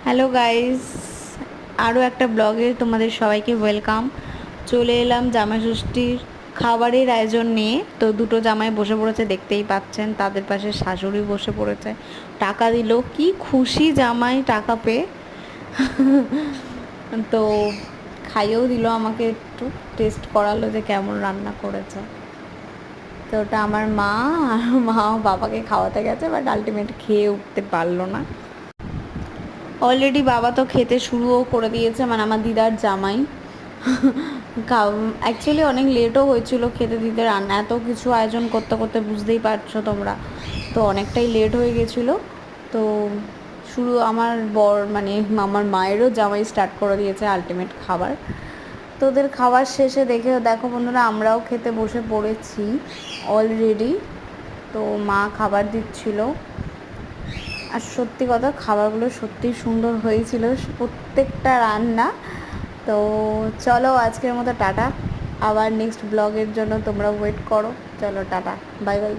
Hello guys, আরও একটা ব্লগে তোমাদের সবাইকে ওয়েলকাম। চলে এলাম জামাই ষষ্ঠীর খাবারের আয়োজন নিয়ে। তো দুটো জামাই বসে পড়েছে, দেখতেই পাচ্ছেন। তাদের পাশে শাশুড়ি বসে পড়েছে, টাকা দিল। কি খুশি জামাই টাকা পেয়ে। তো খাইয়েও দিল আমাকে, একটু টেস্ট করালো যে কেমন রান্না করেছে। তো ওটা আমার মা, আর মা বাবাকে খাওয়াতে গেছে, বাট আলটিমেট খেয়ে উঠতে পারলো না। অলরেডি বাবা তো খেতে শুরুও করে দিয়েছে, মানে আমার দিদার জামাই। অ্যাকচুয়ালি অনেক লেটও হয়েছিল খেতে দিতে, রান্না এত কিছু আয়োজন করতে করতে বুঝতেই পারছো তোমরা, তো অনেকটাই লেট হয়ে গেছিলো। তো শুরু আমার মানে আমার মায়েরও জামাই স্টার্ট করে দিয়েছে আলটিমেট খাবার। তো ওদের খাবার শেষে দেখো বন্ধুরা, আমরাও খেতে বসে পড়েছি অলরেডি। তো মা খাবার দিচ্ছিল, আর সত্যি কথা খাবারগুলো সত্যিই সুন্দর হয়েছিল, প্রত্যেকটা রান্না। তো চলো আজকের মতো টাটা, আবার নেক্সট ব্লগের জন্য তোমরা ওয়েট করো। চলো টাটা, বাই বাই।